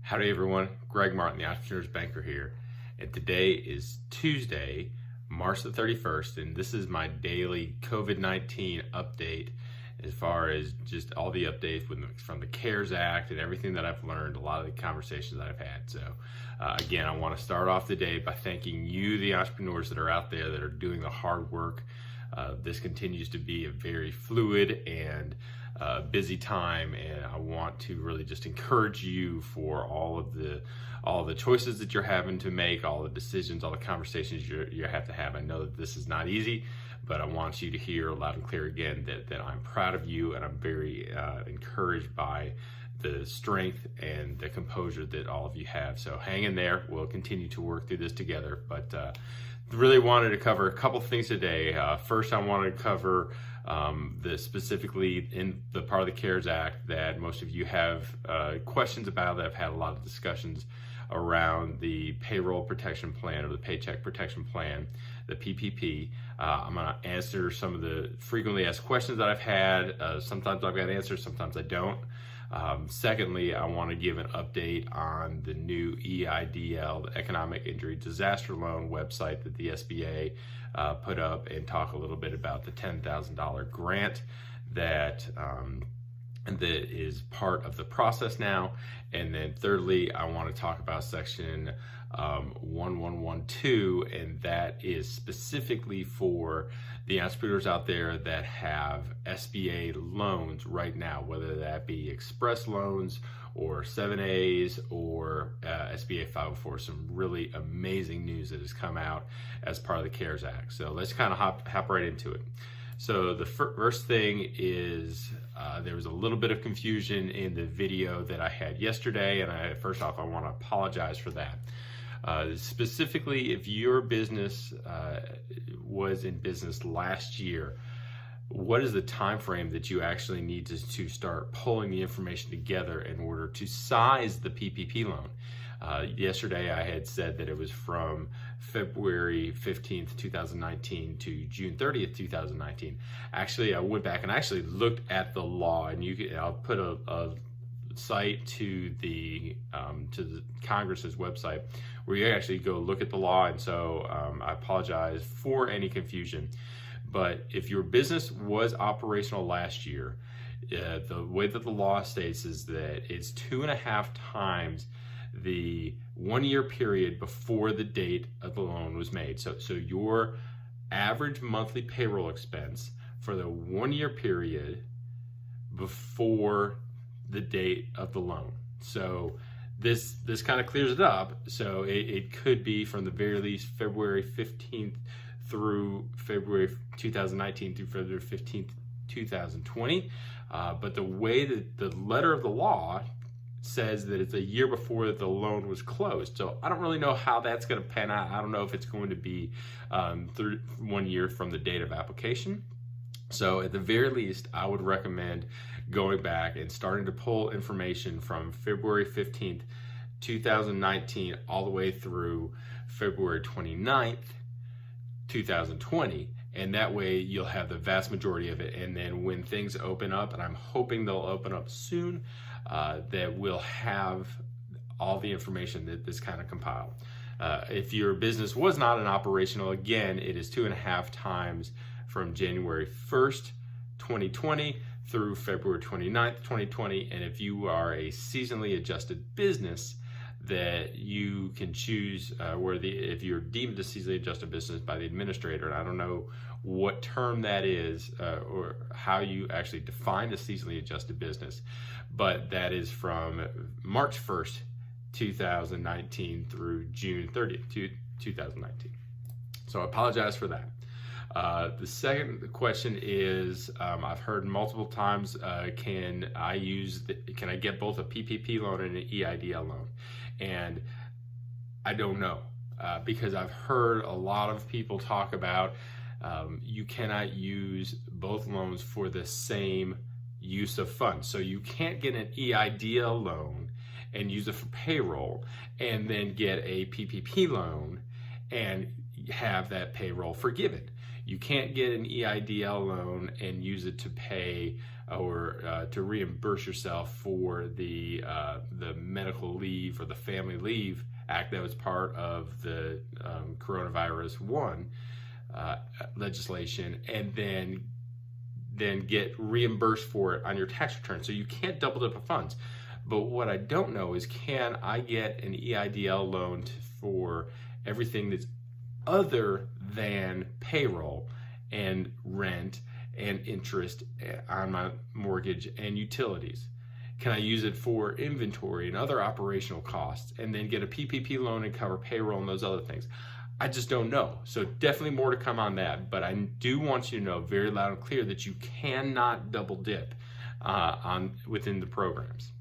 Howdy everyone, Greg Martin, the Entrepreneur's Banker here, and today is Tuesday, March the 31st, and this is my daily COVID-19 update as far as just all the updates from the CARES Act and everything that I've learned, a lot of the conversations that I've had. So again, I want to start off the day by thanking you, the entrepreneurs that are out there that are doing the hard work. This continues to be a very fluid and busy time, and I want to really just encourage you for all the choices that you're having to make, all the decisions, all the conversations you have to have. I know that this is not easy, but I want you to hear loud and clear again that I'm proud of you, and I'm very encouraged by the strength and the composure that all of you have. So hang in there. We'll continue to work through this together, but really wanted to cover a couple things today. First, I wanted to cover specifically in the part of the CARES Act that most of you have questions about, that I've had a lot of discussions around the payroll protection plan or the paycheck protection plan, the PPP. I'm going to answer some of the frequently asked questions that I've had. Sometimes I've got answers, sometimes I don't. Secondly, I want to give an update on the new EIDL, the Economic Injury Disaster Loan website that the SBA put up, and talk a little bit about the $10,000 grant that is part of the process now. And then thirdly, I want to talk about section 1112, and that is specifically for the entrepreneurs out there that have SBA loans right now, whether that be express loans or 7As or SBA 504. Some really amazing news that has come out as part of the CARES Act. So let's kind of hop right into it. So the first thing is there was a little bit of confusion in the video that I had yesterday, and first off, I want to apologize for that. Specifically, if your business was in business last year, what is the time frame that you actually need to start pulling the information together in order to size the PPP loan? Yesterday I had said that it was from February 15th, 2019 to June 30th, 2019. Actually, I went back and actually looked at the law, and I'll put a site to the Congress's website where you actually go look at the law. And so I apologize for any confusion, but if your business was operational last year, the way that the law states is that it's 2.5 times the 1 year period before the date of the loan was made. So your average monthly payroll expense for the 1 year period before the date of the loan. So this kind of clears it up. So it could be from the very least February 15th through February 2019 through February 15th, 2020. But the way that the letter of the law says that it's a year before the loan was closed. So I don't really know how that's going to pan out. I don't know if it's going to be through 1 year from the date of application. So at the very least, I would recommend going back and starting to pull information from February 15th, 2019 all the way through February 29th, 2020. And that way you'll have the vast majority of it. And then when things open up, and I'm hoping they'll open up soon, that we'll have all the information that this kind of compiled. If your business was not an operational, again, it is 2.5 times from January 1st, 2020 through February 29th, 2020. And if you are a seasonally adjusted business, that you can choose if you're deemed a seasonally adjusted business by the administrator, and I don't know what term that is or how you actually define a seasonally adjusted business, but that is from March 1st, 2019 through June 30th, 2019. So I apologize for that. The second question is, I've heard multiple times, can I get both a PPP loan and an EIDL loan? And I don't know, because I've heard a lot of people talk about you cannot use both loans for the same use of funds. So you can't get an EIDL loan and use it for payroll and then get a PPP loan and have that payroll forgiven. You can't get an EIDL loan and use it to pay or to reimburse yourself for the medical leave or the Family Leave Act that was part of the coronavirus 1 legislation, and then get reimbursed for it on your tax return. So you can't double dip of funds. But what I don't know is, can I get an EIDL loan for everything that's other than payroll and rent and interest on my mortgage and utilities? Can I use it for inventory and other operational costs, and then get a PPP loan and cover payroll and those other things? I just don't know. So definitely more to come on that, but I do want you to know very loud and clear that you cannot double dip within the programs.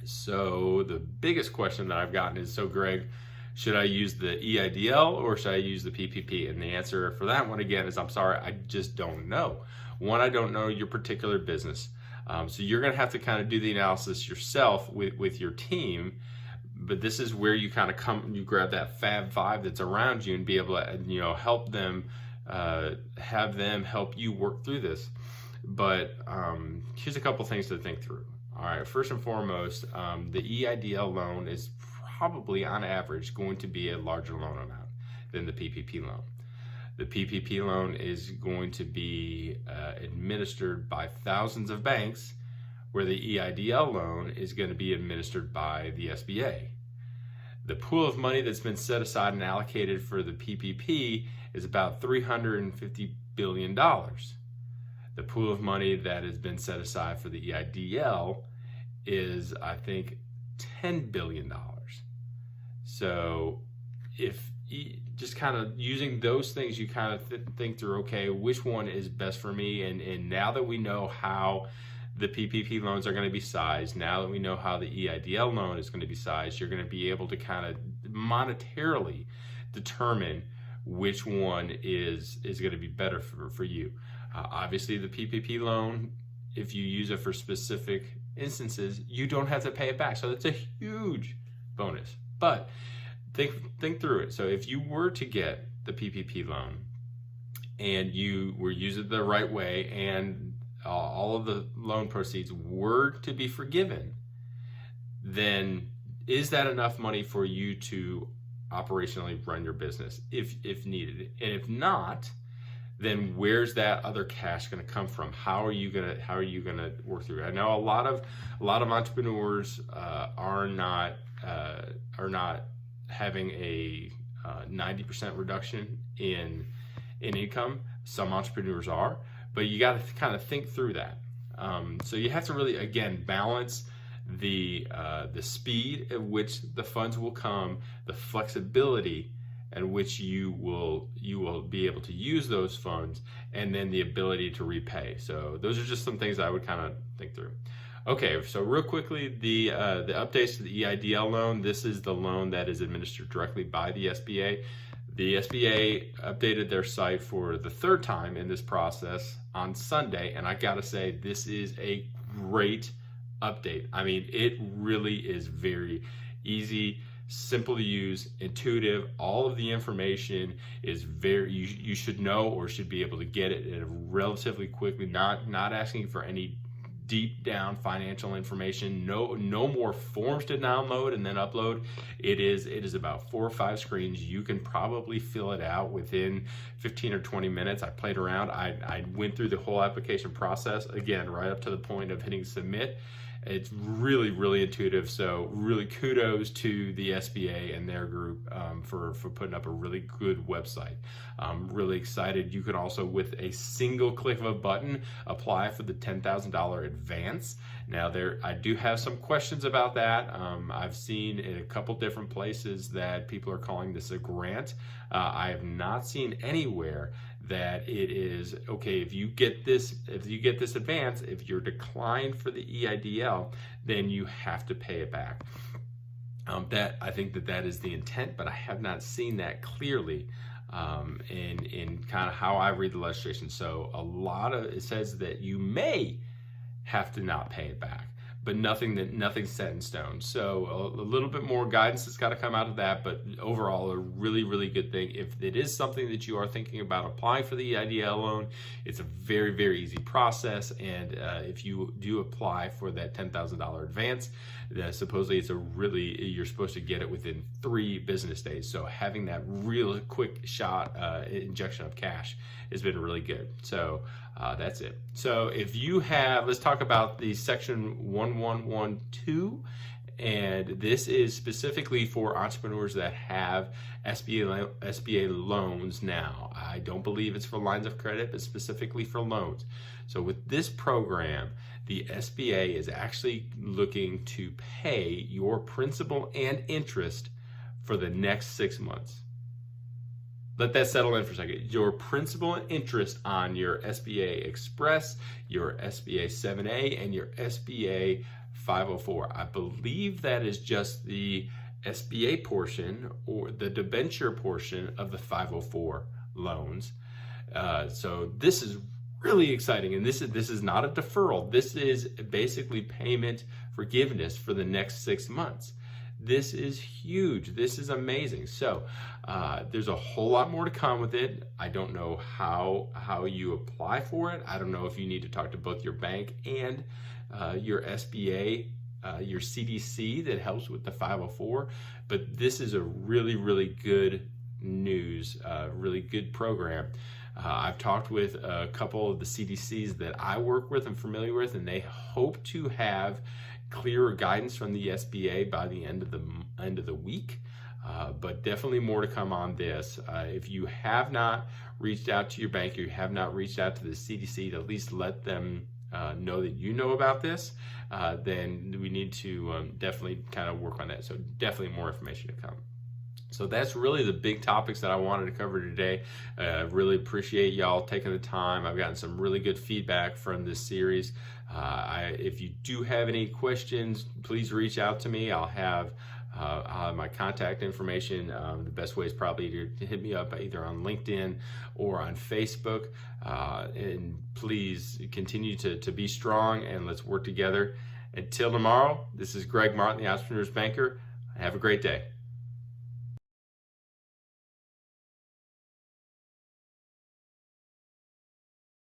So the biggest question that I've gotten is, so Greg, should I use the EIDL or should I use the PPP? And the answer for that one, again, is I'm sorry, I just don't know. One, I don't know your particular business. So you're going to have to kind of do the analysis yourself with your team. But this is where you kind of you grab that Fab Five that's around you and be able to, help them, have them help you work through this. But here's a couple things to think through. All right, first and foremost, the EIDL loan is probably on average going to be a larger loan amount than the PPP loan. The PPP loan is going to be administered by thousands of banks, where the EIDL loan is going to be administered by the SBA. The pool of money that's been set aside and allocated for the PPP is about $350 billion. The pool of money that has been set aside for the EIDL is, I think, $10 billion. So if just kind of using those things, you kind of think through, okay, which one is best for me? And now that we know how the PPP loans are going to be sized, now that we know how the EIDL loan is going to be sized, you're going to be able to kind of monetarily determine which one is going to be better for you. Obviously, the PPP loan, if you use it for specific instances, you don't have to pay it back. So that's a huge bonus. But think through it. So if you were to get the PPP loan and you were using it the right way, and all of the loan proceeds were to be forgiven, then is that enough money for you to operationally run your business if needed? And if not, then where's that other cash going to come from? How are you gonna work through it? I know a lot of entrepreneurs are not having a 90% reduction in income. Some entrepreneurs are, but you got to kind of think through that. So you have to really, again, balance the speed at which the funds will come, the flexibility at which you will be able to use those funds, and then the ability to repay. So those are just some things I would kind of think through. Okay, so real quickly, the updates to the EIDL loan. This is the loan that is administered directly by the SBA. The SBA updated their site for the third time in this process on Sunday, and I gotta say, this is a great update. I mean, it really is very easy, simple to use, intuitive. All of the information is you should know or should be able to get it relatively quickly, not asking for any deep down financial information. No more forms to download and then upload. It is about 4 or 5 screens. You can probably fill it out within 15 or 20 minutes. I played around. I went through the whole application process, again, right up to the point of hitting submit. It's really, really intuitive. So really kudos to the SBA and their group for putting up a really good website. I'm really excited. You can also, with a single click of a button, apply for the $10,000 advance. Now, I do have some questions about that. I've seen in a couple different places that people are calling this a grant. I have not seen anywhere that it is okay if you get this advance. If you're declined for the EIDL, then you have to pay it back. That I think that is the intent, but I have not seen that clearly in kind of how I read the legislation. So it says that you may have to not pay it back, but nothing's set in stone. So a little bit more guidance has got to come out of that, but overall a really, really good thing. If it is something that you are thinking about applying for the EIDL loan, it's a very, very easy process. And if you do apply for that $10,000 advance, supposedly you're supposed to get it within 3 business days. So having that real quick shot injection of cash has been really good. So that's it. So if you have, let's talk about the section 1112, and this is specifically for entrepreneurs that have SBA loans now. I don't believe it's for lines of credit, but specifically for loans. So with this program, the SBA is actually looking to pay your principal and interest for the next 6 months. Let that settle in for a second. Your principal and interest on your SBA Express, your SBA 7A, and your SBA 504. I believe that is just the SBA portion or the debenture portion of the 504 loans. So this is really exciting, and this is not a deferral. This is basically payment forgiveness for the next 6 months. This is huge. This is amazing. So there's a whole lot more to come with it. I don't know how you apply for it. I don't know if you need to talk to both your bank and your SBA, your CDC that helps with the 504. But this is a really, really good news, really good program. I've talked with a couple of the CDCs that I work with and familiar with, and they hope to have clearer guidance from the SBA by the end of the week, but definitely more to come on this. If you have not reached out to your bank, or you have not reached out to the CDC to at least let them know that you know about this, then we need to definitely kind of work on that. So definitely more information to come. So that's really the big topics that I wanted to cover today. Really appreciate y'all taking the time. I've gotten some really good feedback from this series. If you do have any questions, please reach out to me. I'll have my contact information. The best way is probably to hit me up either on LinkedIn or on Facebook. And please continue to be strong, and let's work together. Until tomorrow, this is Greg Martin, the Entrepreneur's Banker. Have a great day.